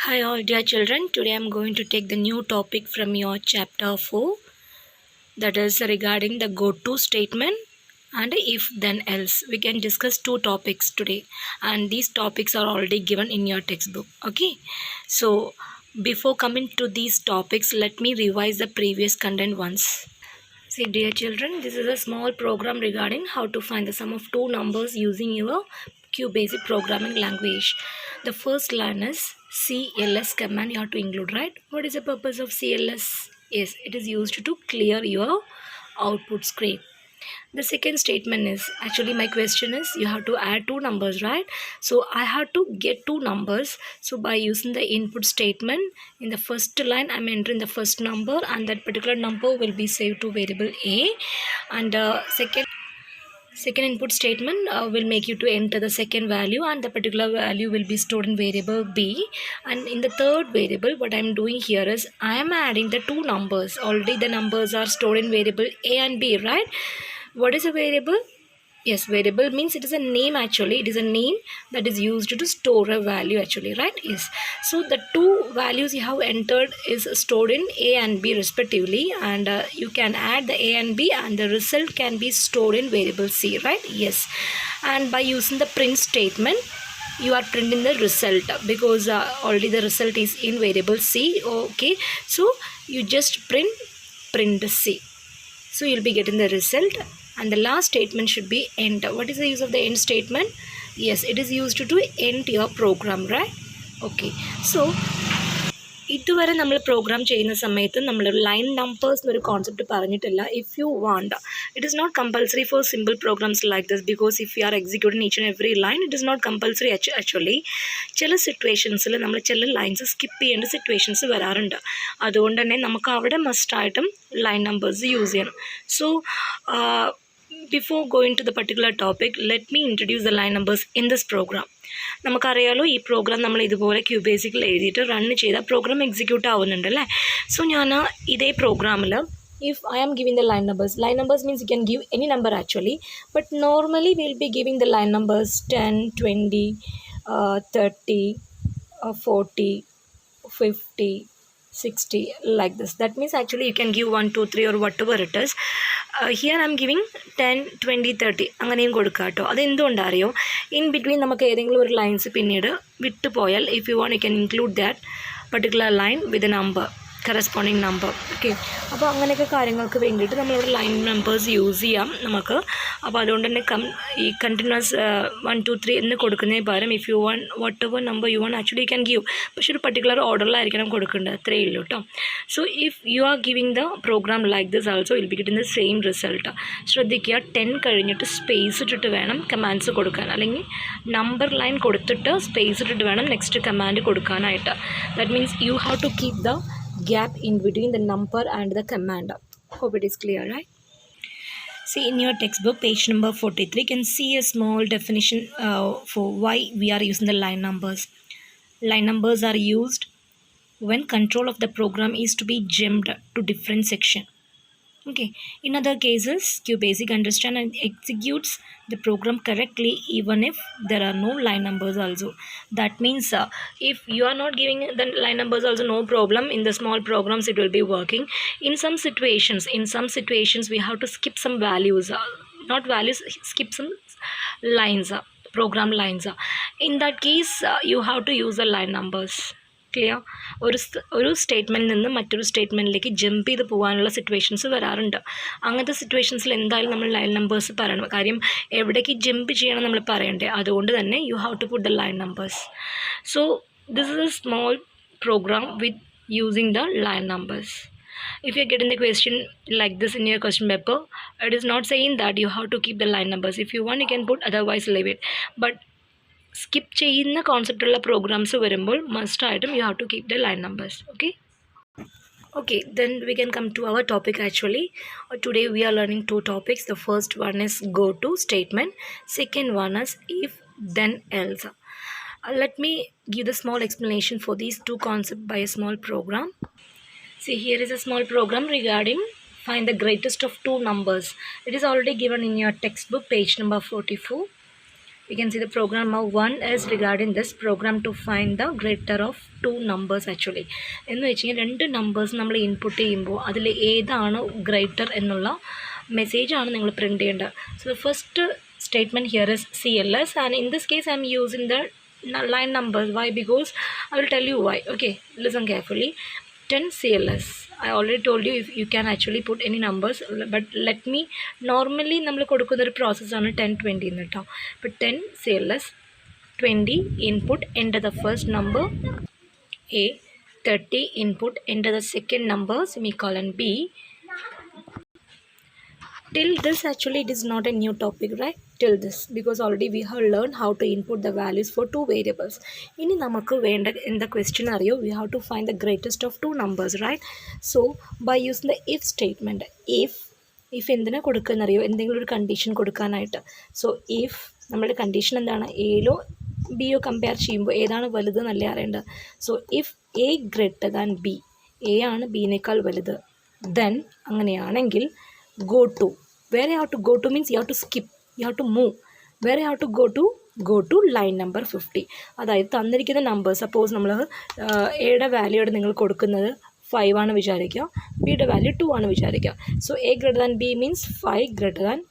Hi all dear children, today I am going to take the new topic from your chapter 4, that is regarding the go-to statement and if then else. We can discuss two topics today and these topics are already given in your textbook. Okay, so before coming to these topics, let me revise the previous content once. See dear children, this is a small program regarding how to find the sum of two numbers using your qbasic programming language. The first line is CLS command you have to include, right? What is the purpose of CLS? Yes, it is used to clear your output screen. The second statement is, actually my question is, you have to add two numbers, right? So I have to get two numbers. So by using the input statement, in the first line I'm entering the first number and that particular number will be saved to variable A, and second input statement will make you to enter the second value and the particular value will be stored in variable B. And in the third variable, what I am doing here is I am adding the two numbers. Already the numbers are stored in variable A and B, right? What is a variable? Yes, variable means it is a name actually. It is a name that is used to store a value actually, right? Yes. So the two values you have entered is stored in A and B respectively, and you can add the A and B and the result can be stored in variable C, right? Yes. And by using the print statement, you are printing the result because already the result is in variable C. Okay. So you just print the C. So you'll be getting the result. And the last statement should be end. What is the use of the end statement? Yes, it is used to end your program, right? Okay. So ഇതുവരെ നമ്മൾ programme ചെയ്യുന്ന സമയത്ത് നമ്മൾ line numbers എന്നൊരു concept പറഞ്ഞിട്ടില്ല. If you want, it is not compulsory for simple programs like this, because if you are executing each and every line it is not compulsory. Actually ചില സിറ്റുവേഷൻസിൽ നമ്മൾ ചില ലൈൻസ് സ്കിപ്പ് ചെയ്യേണ്ട situations വരാറുണ്ട്. അതുകൊണ്ട് തന്നെ നമുക്ക് അവിടെ മസ്റ്റായിട്ടും ലൈൻ നമ്പേഴ്സ് യൂസ് ചെയ്യണം. So before going to the particular topic, let me introduce the line numbers in this program. നമുക്കറിയാലോ ഈ പ്രോഗ്രാം നമ്മൾ ഇതുപോലെ ക്യൂബേസിക്കിൽ എഴുതിയിട്ട് റൺ ചെയ്താൽ പ്രോഗ്രാം എക്സിക്യൂട്ട് ആവുന്നുണ്ട് അല്ലേ. സോ ഞാൻ ഇതേ പ്രോഗ്രാമിൽ if I am giving the line numbers means you can give any number actually, but normally we will be giving the line numbers 10, 20, 30, 40, 50, 60 like this. That means actually you can give 1, 2, 3 or whatever it is. Here I am giving 10, 20, 30 അങ്ങനെയും കൊടുക്കുക കേട്ടോ. അതെന്തുകൊണ്ടറിയോ, in between നമുക്ക് ഏതെങ്കിലും ഒരു lines പിന്നീട് വിട്ടു പോയാൽ if you want you can include that particular line with a number, corresponding number. Okay, അപ്പോൾ അങ്ങനെയൊക്കെ കാര്യങ്ങൾക്ക് വേണ്ടിയിട്ട് നമ്മളിവിടെ ലൈൻ നമ്പേഴ്സ് യൂസ് ചെയ്യാം നമുക്ക്. അപ്പോൾ അതുകൊണ്ട് തന്നെ ഈ കണ്ടിന്യൂസ് 1, 2, 3 എന്ന് കൊടുക്കുന്നതിന് പകരം if you want whatever number you want actually you can give, പക്ഷേ ഒരു പർട്ടിക്കുലർ ഓർഡറിലായിരിക്കണം കൊടുക്കേണ്ടത്, അത്രയേ ഉള്ളൂ കേട്ടോ. So if you are giving the program like this also will be getting the same result. ശ്രദ്ധിക്കുക, 10 കഴിഞ്ഞിട്ട് സ്പേസ് ഇട്ടിട്ട് വേണം കമാൻഡ്സ് കൊടുക്കാൻ, അല്ലെങ്കിൽ നമ്പർ ലൈൻ കൊടുത്തിട്ട് സ്പേസ് ഇട്ടിട്ട് വേണം നെക്സ്റ്റ് കമാൻഡ് കൊടുക്കാനായിട്ട്. That means you have to keep the gap in between the number and the command. Hope it is clear, right? See, in your textbook page number 43 you can see a small definition for why we are using the line numbers. Line numbers are used when control of the program is to be jumped to different section. Okay, in other cases qbasic understands and executes the program correctly even if there are no line numbers also. That means if you are not giving the line numbers also, no problem, in the small programs it will be working. In some situations we have to skip some values, not values, skip some lines, program lines. In that case you have to use the line numbers. Clear. ഒരു സ്റ്റേറ്റ്മെൻറ്റിൽ നിന്ന് മറ്റൊരു സ്റ്റേറ്റ്മെൻറ്റിലേക്ക് jump ചെയ്ത് പോകാനുള്ള situations വരാറുണ്ട്. അങ്ങനത്തെ സിറ്റുവേഷൻസിൽ എന്തായാലും നമ്മൾ line numbers പറയണം. കാര്യം എവിടേക്ക് ജമ്പ് ചെയ്യണം നമ്മൾ പറയണ്ടേ, അതുകൊണ്ട് തന്നെ you have to put the line numbers. So this is a small program with using the line numbers. If you are getting the question like this in your question paper, it is not saying that you have to keep the line numbers. If you want you can put, otherwise leave it. But skip ചെയ്യുന്ന കോൺസെപ്റ്റുള്ള പ്രോഗ്രാംസ് വരുമ്പോൾ must ആയിട്ടും you have to keep the line numbers. Okay, then we can come to our topic actually. Today we are learning two topics. The first one is go to statement, second one is if then else. Let me give the small explanation for these two concepts by a small program. See, here is a small program regarding find the greatest of two numbers. It is already given in your textbook page number 44. we can see the program of 1 is regarding this program to find the greater of two numbers actually. എന്ന് വെച്ച് കഴിഞ്ഞാൽ രണ്ട് numbers നമ്മൾ input ചെയ്യുമ്പോൾ അതിൽ ഏതാണ് greater എന്നുള്ള മെസ്സേജാണ് നിങ്ങൾ പ്രിൻറ്റ് ചെയ്യേണ്ടത്. So the first statement here is CLS, and in this case I am using the line numbers. Why? Because I will tell you why. Okay, listen carefully. 10 CLS. I already told you if you can actually put any numbers, but let me normally നമ്മൾ കൊടുക്കുന്ന ഒരു പ്രോസസ്സാണ് 10-20 എന്ന് കേട്ടോ. അപ്പോൾ 10 CLS 20 input enter the first number A, 30 input enter the second number semicolon B. Till this actually it is not a new topic, right? Till this, because already we have learned how to input the values for two variables. ഇനി നമുക്ക് വേണ്ട in the question അറിയോ, we have to find the greatest of two numbers, right? So by using the if statement, if എന്തിനാ കൊടുക്കുന്നറിയോ, എന്തെങ്കിലും ഒരു condition കൊടുക്കാനായിട്ട്. So if നമ്മുടെ condition എന്താണ്, എയിലോ ബിയോ കമ്പയർ ചെയ്യുമ്പോൾ ഏതാണ് വലുത് എന്നല്ലേ അറിയേണ്ടത്. So if A greater than B, A ആണ് ബിനേക്കാൾ വലുത്, ദെൻ അങ്ങനെയാണെങ്കിൽ go to, where you have to go to means you have to skip, you have to move. Where you have to go to line number 50. അതായത് തന്നിരിക്കുന്ന number, suppose നമ്മൾ എയുടെ വാല്യൂയുടെ നിങ്ങൾ കൊടുക്കുന്നത് 5 ആണ് വിചാരിക്കുക, ബിയുടെ വാല്യൂ 2 ആണ് വിചാരിക്കുക. So a greater than b means 5 greater than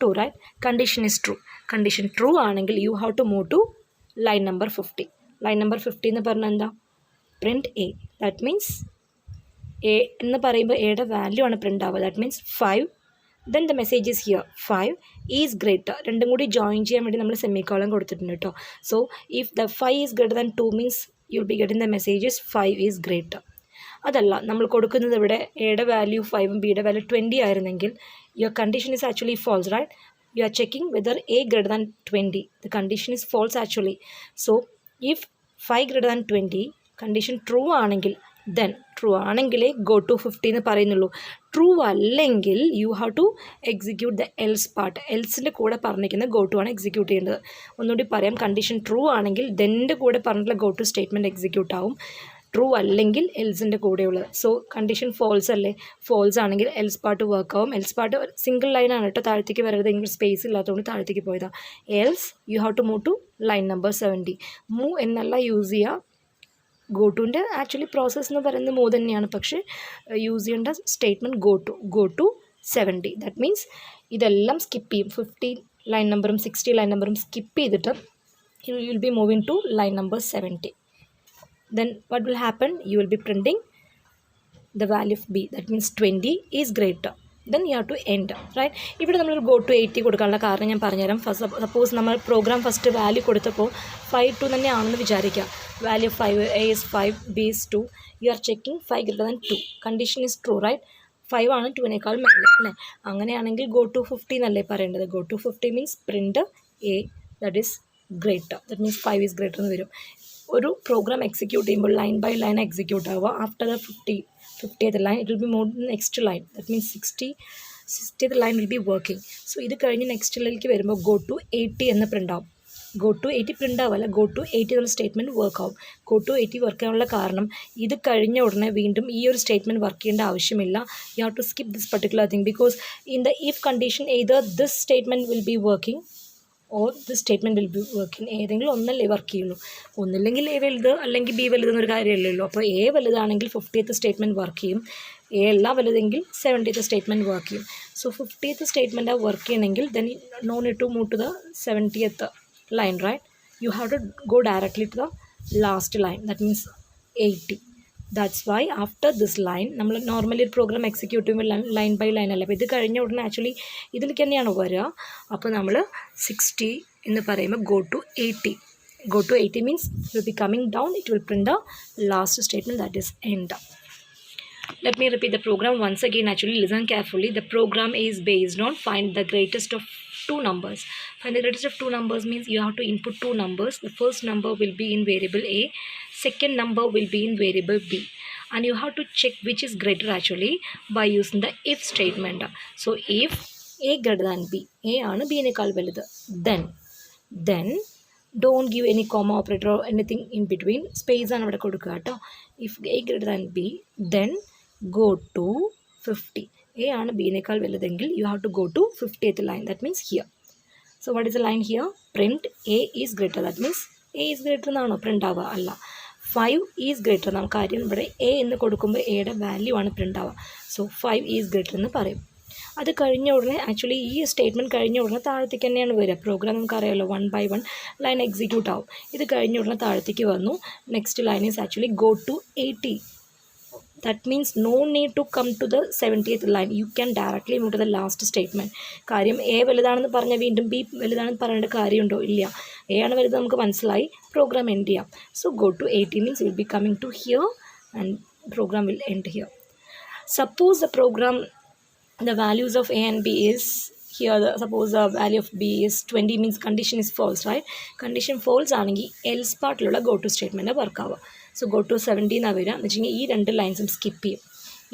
2, right? Condition is true. Condition true ആണെങ്കിൽ you have to move to line number 50. Line number 50 എന്ന് പറഞ്ഞാൽ എന്താ, print a. That means a എന്ന് പറയുമ്പോൾ എയുടെ വാല്യൂ ആണ് പ്രിൻ്റ് ആവുക. That means 5, then the message is here 5 is greater. രണ്ടും കൂടി ജോയിൻ ചെയ്യാൻ വേണ്ടി നമ്മൾ സെമിക്കോളൻ കൊടുത്തിട്ടുണ്ട് കേട്ടോ. So if the 5 is greater than 2 means you will be getting the messages 5 is greater. അതല്ല, നമ്മൾ കൊടുക്കുന്നത് ഇവിടെ എയുടെ വാല്യൂ 5ഉം ബിയുടെ വാല്യൂ 20 ആയിരുന്നെങ്കിൽ your condition is actually false, right? You are checking whether a greater than 20. The condition is false actually. So if 5 greater than 20 condition true ആണെങ്കിൽ, then true ആണെങ്കിലേ go to 50 എന്ന് പറയുന്നുള്ളൂ. ട്രൂ അല്ലെങ്കിൽ you have to execute the else part. എൽസിൻ്റെ കൂടെ പറഞ്ഞിരിക്കുന്ന go to ആണ് execute ചെയ്യേണ്ടത്. ഒന്നുകൂടി പറയാം, കണ്ടീഷൻ ട്രൂ ആണെങ്കിൽ ദെൻ്റെ കൂടെ പറഞ്ഞിട്ടുള്ള ഗോ ടു സ്റ്റേറ്റ്മെൻറ്റ് എക്സിക്യൂട്ട് ആവും. ട്രൂ അല്ലെങ്കിൽ എൽസിൻ്റെ കൂടെയുള്ളത്. സോ കണ്ടീഷൻ ഫോൾസ് അല്ലേ, ഫോൾസ് ആണെങ്കിൽ എൽസ് പാർട്ട് വർക്ക് ആവും. എൽസ് പാർട്ട് സിംഗിൾ ലൈനാണ് കേട്ടോ, താഴത്തേക്ക് വരരുത്, എങ്കിൽ സ്പേസ് ഇല്ലാത്തതുകൊണ്ട് താഴത്തേക്ക് പോയതാണ്. Else you have to move to line number 70. Move എന്നല്ല യൂസ് ചെയ്യുക, ഗോ ടുവിൻ്റെ ആക്ച്വലി പ്രോസസ്സ് എന്ന് പറയുന്നത് മൂവ് തന്നെയാണ്, പക്ഷേ യൂസ് ചെയ്യേണ്ട statement go to 70. That means ഇതെല്ലാം സ്കിപ്പ് ചെയ്യും. 50 ലൈൻ നമ്പറും 60 ലൈൻ നമ്പറും സ്കിപ്പ് ചെയ്തിട്ട് you will be moving to line number 70. Then what will happen, you will be printing the value of b, that means 20 is greater. Then you have to end, right? ഇവിടെ നമ്മൾ go to 80 കൊടുക്കാനുള്ള കാരണം ഞാൻ പറഞ്ഞുതരാം. First suppose നമ്മൾ programme first value കൊടുത്തപ്പോൾ 5 2 തന്നെയാണെന്ന് വിചാരിക്കുക. Value 5, a is 5, b is 2. You are checking 5 greater than 2. Condition is true, right? 5 ആണ് 2നേക്കാൾ മേലെ അല്ലേ? അങ്ങനെയാണെങ്കിൽ ഗോ ടു 50 എന്നല്ലേ പറയേണ്ടത്. Go to 50 means print a that is greater. That means 5 is greater എന്ന് വരും. ഒരു പ്രോഗ്രാം എക്സിക്യൂട്ട് ചെയ്യുമ്പോൾ ലൈൻ ബൈ ലൈൻ എക്സിക്യൂട്ട് ആവുക. After the 50th line it will be moved to the next line. That means 60th line will be working. So ഇത് കഴിഞ്ഞ് next ലൈനിലേക്ക് വരുമ്പോൾ go to 80 എന്ന് പ്രിൻ്റ് ആവും. ഗോ ടു 80 പ്രിൻ്റ് ആവല്ല, go to 80 എന്നുള്ള statement work ആവും. Go to 80 work ചെയ്യാനുള്ള കാരണം ഇത് കഴിഞ്ഞ ഉടനെ വീണ്ടും ഈ ഒരു സ്റ്റേറ്റ്മെൻറ്റ് വർക്ക് ചെയ്യേണ്ട ആവശ്യമില്ല. You have to skip this particular thing because in the if condition either this statement will be working or this statement will be working. ഏതെങ്കിലും ഒന്നല്ലേ വർക്ക് ചെയ്യുള്ളൂ. ഒന്നില്ലെങ്കിൽ എ വലുത് അല്ലെങ്കിൽ ബി വലുത് എന്നൊരു കാര്യമല്ലല്ലോ. അപ്പോൾ എ വലുതാണെങ്കിൽ 50th സ്റ്റേറ്റ്മെൻറ്റ് വർക്ക് ചെയ്യും. എ അല്ല വലുതെങ്കിൽ 70th സ്റ്റേറ്റ്മെൻറ്റ് വർക്ക് ചെയ്യും. സോ 50th സ്റ്റേറ്റ്മെൻറ്റ് വർക്ക് ചെയ്യണമെങ്കിൽ then no need to move to the 70th line, right? You have to go directly to the last line, that means 80. That's why after this line നമ്മൾ normally ഒരു program execute ചെയ്യുമ്പോൾ line by line അല്ല. അപ്പോൾ ഇത് കഴിഞ്ഞ ഉടനെ actually ഇതിലേക്ക് തന്നെയാണ് വരിക. അപ്പോൾ നമ്മൾ 60 എന്ന് പറയുമ്പോൾ go to 80. Go to 80 means it will be coming down, it will print the last statement, that is end. Let me repeat the program once again. Actually listen carefully. The program is based on find the greatest of two numbers. Find the greatest of two numbers means you have to input two numbers. The first number will be in variable a, second number will be in variable b, and you have to check which is greater actually by using the if statement. So if a greater than b, a ആണ് b നേക്കാൾ വലുത്, then don't give any comma operator or anything in between, space ആണ് അവിടെ കൊടുക്കുക കേട്ടോ. if a greater than b, then go to 50. a ആണ് b നേക്കാൾ വലുതെങ്കിൽ you have to go to 50th line, that means here. So what is the line here? Print A is greater. That means A is greater എന്നാണോ print ആവുക? അല്ല, 5 is greater. നമുക്ക് കാര്യം ഇവിടെ A എന്ന് കൊടുക്കുമ്പോൾ എയുടെ വാല്യൂ ആണ് പ്രിൻ്റ് ആവുക. സോ 5 ഈസ് ഗ്രേറ്റർ എന്ന് പറയും. അത് കഴിഞ്ഞ ഉടനെ ആക്ച്വലി ഈ സ്റ്റേറ്റ്മെൻറ്റ് കഴിഞ്ഞ ഉടനെ താഴത്തേക്ക് തന്നെയാണ് വരിക. പ്രോഗ്രാം നമുക്കറിയാമല്ലോ 1 by 1 ലൈൻ എക്സിക്യൂട്ട് ആവും. ഇത് കഴിഞ്ഞ ഉടനെ താഴത്തേക്ക് വന്നു. Next line is actually go to 80. That means no need to come to the 70th line. You can directly move to the last statement. കാര്യം എ വലുതാണെന്ന് പറഞ്ഞാൽ വീണ്ടും ബി വലുതാണെന്ന് പറയേണ്ട കാര്യമുണ്ടോ? ഇല്ല. എ ആണ് വലുത് നമുക്ക് മനസ്സിലായി, പ്രോഗ്രാം എൻഡ് ചെയ്യാം. So go to 80 means you will be coming to here and program will end here. Suppose the program, the values of A and B is here. Suppose the value of B is 20 means condition is false, right? Condition false ആണെങ്കിൽ else പാർട്ടിലുള്ള go to statement work ആവുക. So go to 70 എന്നാണ് വരിക. എന്ന് വെച്ചാൽ ഈ രണ്ട് ലൈൻസും skip ചെയ്യും.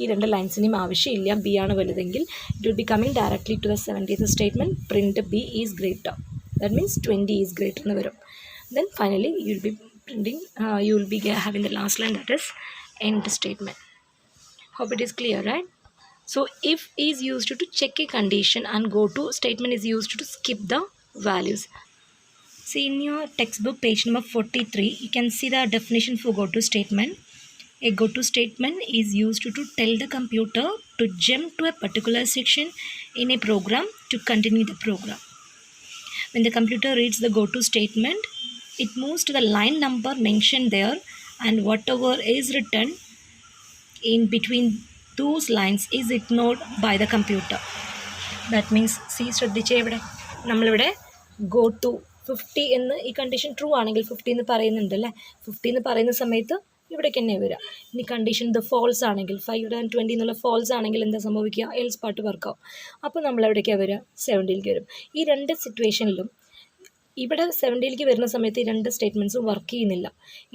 ഈ രണ്ട് ലൈൻസിനും ആവശ്യമില്ല. ബി ആണ് വലുതെങ്കിൽ it will be coming directly to the 70th statement. Print b is greater. That means 20 is greater എന്ന് വരും. Then finally you will be printing, you will be having the last line, that is end statement. Hope it is clear, right? So if is used to check a condition and go to statement is used to skip the values. See in your textbook page number 43, you can see the definition for go to statement. A go to statement is used to tell the computer to jump to a particular section in a program to continue the program. When the computer reads the go to statement, it moves to the line number mentioned there, and whatever is written in between those lines is ignored by the computer. That means see, ശ്രദ്ധിച്ചേ, ഇവിടെ നമ്മളിവിടെ go to 50 എന്ന് ഈ condition true ആണെങ്കിൽ 50 എന്ന് പറയുന്നുണ്ട് അല്ലേ. 50 എന്ന് പറയുന്ന സമയത്ത് ഇവിടേക്ക് തന്നെ വരിക. ഇനി കണ്ടീഷൻ ഇത് ഫോൾസ് ആണെങ്കിൽ 5 and 20 എന്നുള്ള ഫോൾസ് ആണെങ്കിൽ എന്താ സംഭവിക്കുക? എൽസ് പാർട്ട് വർക്കാവും. അപ്പോൾ നമ്മൾ എവിടേക്കാണ് വരിക? 70ലേക്ക് വരും. ഈ രണ്ട് സിറ്റുവേഷനിലും ഇവിടെ 70ലേക്ക് വരുന്ന സമയത്ത് ഈ രണ്ട് സ്റ്റേറ്റ്മെൻറ്റ്സും വർക്ക് ചെയ്യുന്നില്ല.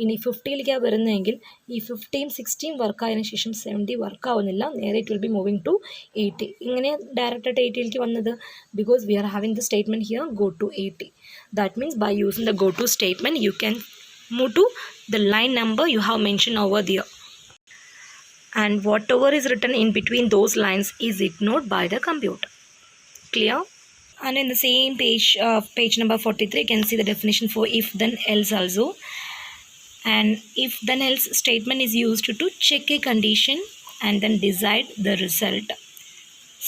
ഇനി 50ലേക്കാണ് വരുന്നതെങ്കിൽ ഈ 50യും 60യും വർക്കായതിനു ശേഷം 70 വർക്കാവുന്നില്ല. നേരെ it will be moving to 80. ഇങ്ങനെ ഡയറക്റ്റായിട്ട് 80ലേക്ക് വന്നത് because we are having the statement here go to 80. That means by using the go to statement you can move to the line number you have mentioned over there, and whatever is written in between those lines is ignored by the computer. Clear? And in the same page, page number 43, you can see the definition for if then else also. And if then else statement is used to check a condition and then decide the result.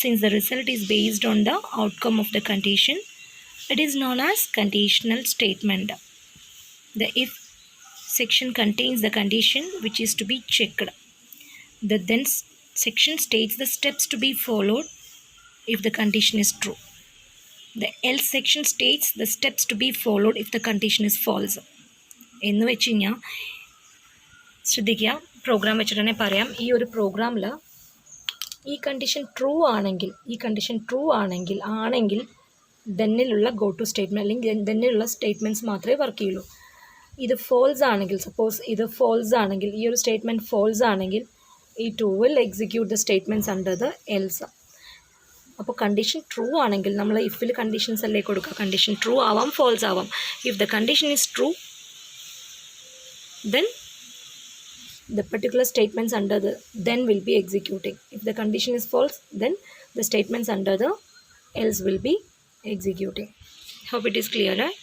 Since the result is based on the outcome of the condition, it is known as conditional statement. The if section contains the condition which is to be checked. The then section states the steps to be followed if the condition is true. The else section states the steps to be followed if the condition is false. എന്ന് വെച്ച് കഴിഞ്ഞാൽ ശ്രദ്ധിക്കുക, programme വെച്ചിട്ട് തന്നെ പറയാം. ഈ ഒരു പ്രോഗ്രാമിൽ ഈ കണ്ടീഷൻ ട്രൂ ആണെങ്കിൽ ദെന്നിലുള്ള ഗോ ടു സ്റ്റേറ്റ്മെൻറ്റ് അല്ലെങ്കിൽ ദെന്നിലുള്ള സ്റ്റേറ്റ്മെൻറ്റ്സ് മാത്രമേ വർക്ക് ചെയ്യുള്ളൂ. ഇത് ഫോൾസ് ആണെങ്കിൽ, സപ്പോസ് ഇത് ഫോൾസ് ആണെങ്കിൽ, ഈ ഒരു സ്റ്റേറ്റ്മെൻറ്റ് ഫോൾസ് ആണെങ്കിൽ ഈ two will execute the statements under the else. അപ്പോൾ കണ്ടീഷൻ ട്രൂ ആണെങ്കിൽ നമ്മൾ ഇഫിൽ കണ്ടീഷൻസ് അല്ലേ കൊടുക്കുക. കണ്ടീഷൻ ട്രൂ ആവാം, ഫോൾസ് ആവാം. If the condition is true then the particular statements under the then will be executing. If the condition is false, then the statements under the else will be executing. Hope it is clear, right?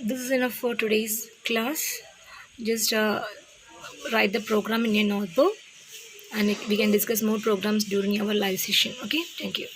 This is enough for today's class. Just write the program in your notebook and we can discuss more programs during our live session. Okay, thank you.